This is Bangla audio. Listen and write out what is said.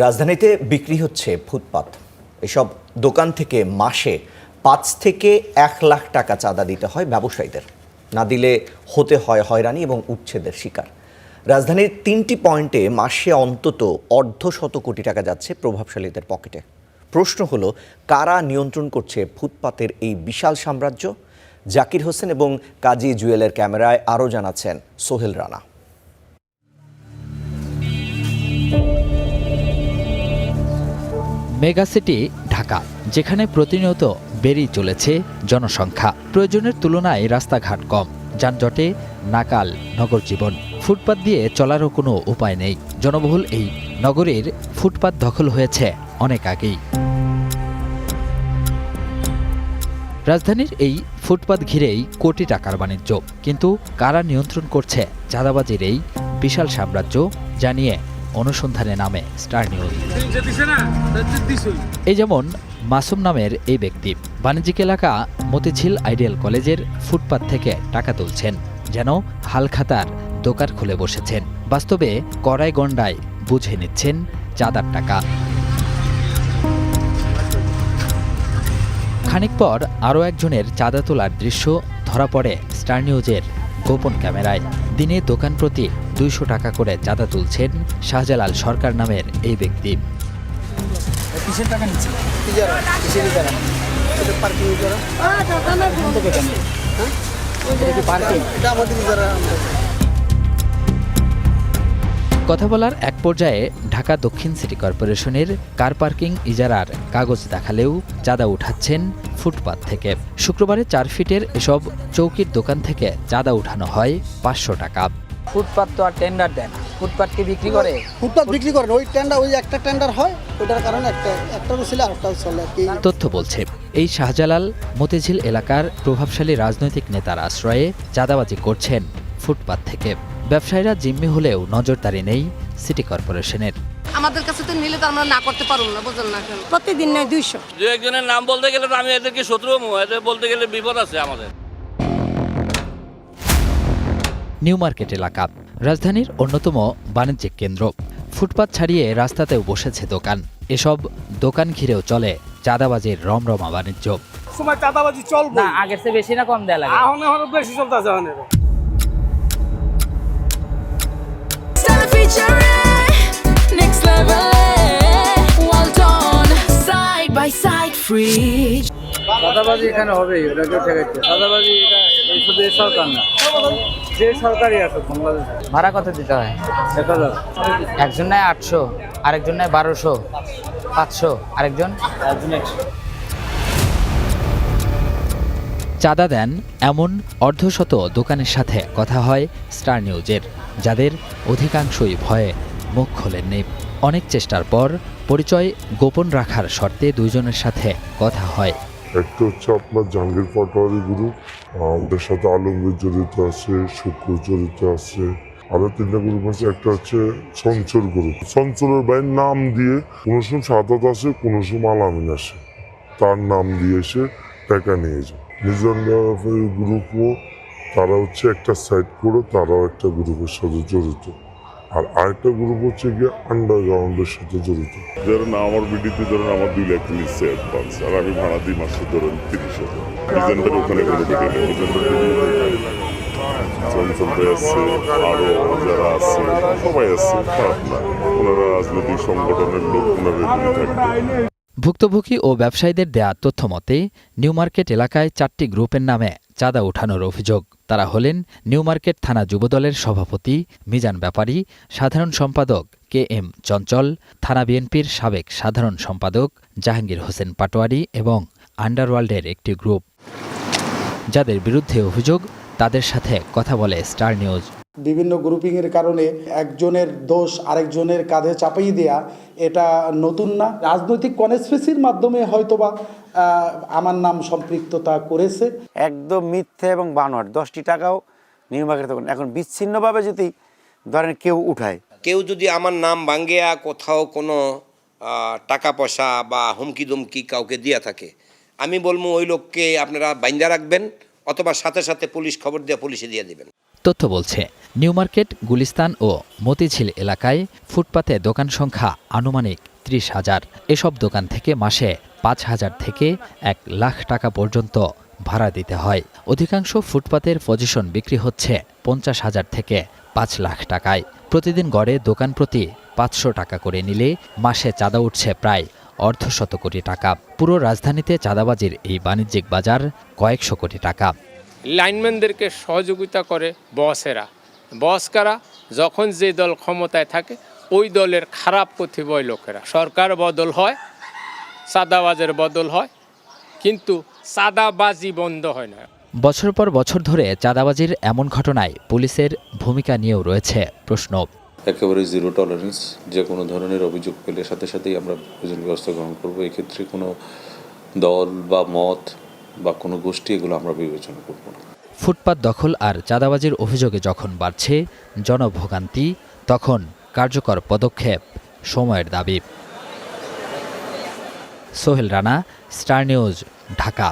রাজধানীতে বিক্রি হচ্ছে ফুটপাত। এসব দোকান থেকে মাসে ৫ থেকে ১ লাখ টাকা চাঁদা দিতে হয় ব্যবসায়ীদের। না দিলে হতে হয় হয়রানি এবং উচ্ছেদের শিকার। রাজধানীর ৩টি পয়েন্টে মাসে অন্তত অর্ধশত কোটি টাকা যাচ্ছে প্রভাবশালীদের পকেটে। প্রশ্ন হলো, কারা নিয়ন্ত্রণ করছে ফুটপাতের এই বিশাল সাম্রাজ্য? জাকির হোসেন এবং কাজী জুয়েলের ক্যামেরায় আরও জানাচ্ছেন সোহেল রানা। মেগাসিটি ঢাকা, যেখানে প্রতিনিয়ত বেড়েই চলেছে জনসংখ্যা। প্রয়োজনের তুলনায় রাস্তাঘাট কম, যানজটে নাকাল নগর জীবন। ফুটপাত দিয়ে চলারও কোনো উপায় নেই। জনবহুল এই নগরীর ফুটপাত দখল হয়েছে অনেক আগেই। রাজধানীর এই ফুটপাত ঘিরেই কোটি টাকার বাণিজ্য। কিন্তু কারা নিয়ন্ত্রণ করছে চাঁদাবাজির এই বিশাল সাম্রাজ্য জানিয়ে অনুসন্ধানে নামে স্টার নিউজ। এই যেমন মাসুম নামের এই ব্যক্তি বাণিজ্যিক এলাকা মতিঝিল আইডিয়াল কলেজের ফুটপাত থেকে টাকা তুলছেন, যেন হালখাতার দোকান খুলে বসেছেন। বাস্তবে কড়াই গন্ডায় বুঝে নিচ্ছেন চাঁদার টাকা। খানিক পর আরও একজনের চাঁদা তোলার দৃশ্য ধরা পড়ে স্টার নিউজের গোপন ক্যামেরায়। দিনে দোকান প্রতি ২০০ টাকা করে চাঁদা তুলছেন শাহজালাল সরকার নামের এই ব্যক্তি। কথা বলার এক পর্যায়ে ঢাকা দক্ষিণ সিটি কর্পোরেশনের কার পার্কিং ইজারার কাগজ দেখালেও চাঁদা উঠাচ্ছেন ফুটপাত থেকে। শুক্রবারে ৪ ফিটের এসব চৌকির দোকান থেকে চাঁদা উঠানো হয় ৫০০ টাকা। ফুটপাত তো আর টেন্ডার দেন, ফুটপাতকে বিক্রি করে। ফুটপাত বিক্রি করেন, ওই টেন্ডার, ওই একটা টেন্ডার হয়, ওইটার কারণে একটা ছিল আরেকটা চলে। তথ্য বলছে, এই শাহজালাল মতিঝিল এলাকার প্রভাবশালী রাজনৈতিক নেতার আশ্রয়ে চাঁদাবাজি করছেন ফুটপাত থেকে। ব্যবসায়ীরা জিম্মি হলেও নজরদারি নেই সিটি কর্পোরেশনের। আমাদের কাছে তো নিলে তো আমরা না করতে পারবো না, বুঝলেন না? প্রতিদিন নয় ২০০। দু একজনের নাম বলতে গেলে তো আমি এদেরকে শত্রু, এদের বলতে গেলে বিপদ আছে আমাদের। নিউ মার্কেট এলাকা রাজধানীর অন্যতম বাণিজ্যিক কেন্দ্র। ফুটপাত ছাড়িয়ে রাস্তাতেও বসেছে দোকান। এসব দোকান ঘিরেও চলে চাঁদাবাজির রমরমা বাণিজ্য। সময় চাঁদাবাজি চলবে না, আগের চেয়ে বেশি না কম দেয়া লাগে? এখন বেশি চলতেছে। চাঁদাবাজি এখানে হবেই, ওটা কেউ ঠেকাচ্ছে। চাঁদাবাজি এটা শুধু এই সরকার না, যে সরকারই আছে বাংলাদেশে। ভাড়া কত দিতে হয়? ১,০০০। একজন নেয় ৮০০, আরেকজন নেয় ১২০০, ৫০০, আরেকজন চাঁদা দেন এমন অর্ধশত দোকানের সাথে কথা হয় স্টার নিউজের, যাদের অধিকাংশই ভয়ে মুখ খোলেননি। অনেক চেষ্টার পর পরিচয় গোপন রাখার শর্তে দুইজনের সাথে কথা হয়। একটা হচ্ছে আপনার জাহাঙ্গীর পাটোয়ারি গ্রুপ, আমাদের সাথে আলমগীর জড়িত আছে, শুক্র জড়িত আছে, আরো 3টা গ্রুপ আছে। একটা হচ্ছে সঞ্চল গ্রুপ। সঞ্চলের ভাইয়ের নাম দিয়ে কোনো সময় সাদাত আসে, কোনো সময় আলামিন আসে, তার নাম দিয়ে এসে টাকা নিয়ে যায়। মিজান গ্রুপও তারা হচ্ছে একটা সাইড করে, তারাও একটা গ্রুপের সাথে জড়িত। আর আরেকটা গ্রুপ হচ্ছে গিয়ে আন্ডারগ্রাউন্ডের সাথে জড়িত। ধরেন আমার বিডিতে ধরেন আমার 2 লাখ নিচ্ছে অ্যাডভান্স, আর আমি ভাড়া দিই মাসে ধরেন 30,000। ডিজাইনটার ওখানে কোনো বেটে নেই, চঞ্চলতে আসছে, আরো যারা আছে সবাই আসছে, খারাপ না। ওনারা রাজনৈতিক সংগঠনের লোক, ওনারা থাকবে। ভুক্তভোগী ও ব্যবসায়ীদের দেয়া তথ্য মতে নিউ মার্কেট এলাকায় 4টি গ্রুপের নামে চাঁদা ওঠানোর অভিযোগ। তারা হলেন নিউ মার্কেট থানা যুবদলের সভাপতি মিজান ব্যাপারী, সাধারণ সম্পাদক KM চঞ্চল, থানা বিএনপির সাবেক সাধারণ সম্পাদক জাহাঙ্গীর হোসেন পাটোয়ারি এবং আন্ডারওয়ার্ল্ডের একটি গ্রুপ। যাদের বিরুদ্ধে অভিযোগ, তাদের সাথে কথা বলে স্টার নিউজ। বিভিন্ন গ্রুপিংয়ের কারণে একজনের দোষ আরেকজনের কাঁধে চাপিয়ে দেয়া এটা নতুন না। রাজনৈতিক কনস্পিরেসির মাধ্যমে হয়তোবা আমার নাম সম্পৃক্ততা করেছে। একদম মিথ্যে এবং বানোয়াট। 10টি টাকাও নিউ মার্কেট তখন এখন বিচ্ছিন্নভাবে যদি ধরেন কেউ উঠায়, কেউ যদি আমার নাম ভাঙ্গিয়া কোথাও কোনো টাকা পয়সা বা হুমকি দুমকি কাউকে দিয়া থাকে, আমি বলবো ওই লোককে আপনারা বাইন্দা রাখবেন, অথবা সাথে সাথে পুলিশ খবর দিয়ে পুলিশে দিয়ে দিবেন। তথ্য বলছে নিউ মার্কেট, গুলিস্তান ও মতিঝিল এলাকায় ফুটপাতে দোকান সংখ্যা আনুমানিক ৩০,০০০। এসব দোকান থেকে মাসে ৫,০০০ থেকে ১ লাখ টাকা পর্যন্ত ভাড়া দিতে হয়। অধিকাংশ ফুটপাতের পজিশন বিক্রি হচ্ছে ৫০,০০০ থেকে ৫ লাখ টাকায়। প্রতিদিন গড়ে দোকান প্রতি ৫০০ টাকা করে নিলে মাসে চাঁদা উঠছে প্রায় অর্ধশত কোটি টাকা। পুরো রাজধানীতে চাঁদাবাজির এই বাণিজ্যিক বাজার কয়েকশো কোটি টাকা। লাইনম্যানদেরকে সহযোগিতা করে বসেরা। বস কারা? যখন যে দল ক্ষমতায় থাকে ওই দলের খারাপ প্রতিভয় লোকেরা। সরকার বদল হয়, চাঁদাবাজের বদল হয়, কিন্তু চাঁদাবাজি বন্ধ হয় না। বছর পর বছর ধরে চাঁদাবাজির এমন ঘটনায় পুলিশের ভূমিকা নিয়েও রয়েছে প্রশ্ন। একেবারে জিরো টলারেন্স, যে কোনো ধরনের অভিযোগ পেলে সাথে সাথেই আমরা প্রয়োজনীয় ব্যবস্থা গ্রহণ করবো। এক্ষেত্রে কোনো দল বা মত বা কোনো গোষ্ঠী এগুলো আমরা বিবেচনা করব না। ফুটপাত দখল আর চাঁদাবাজির অভিযোগে যখন বাড়ছে জনভোগান্তি, তখন কার্যকর পদক্ষেপ সময়ের দাবি। Sohel Rana, star news, Dhaka.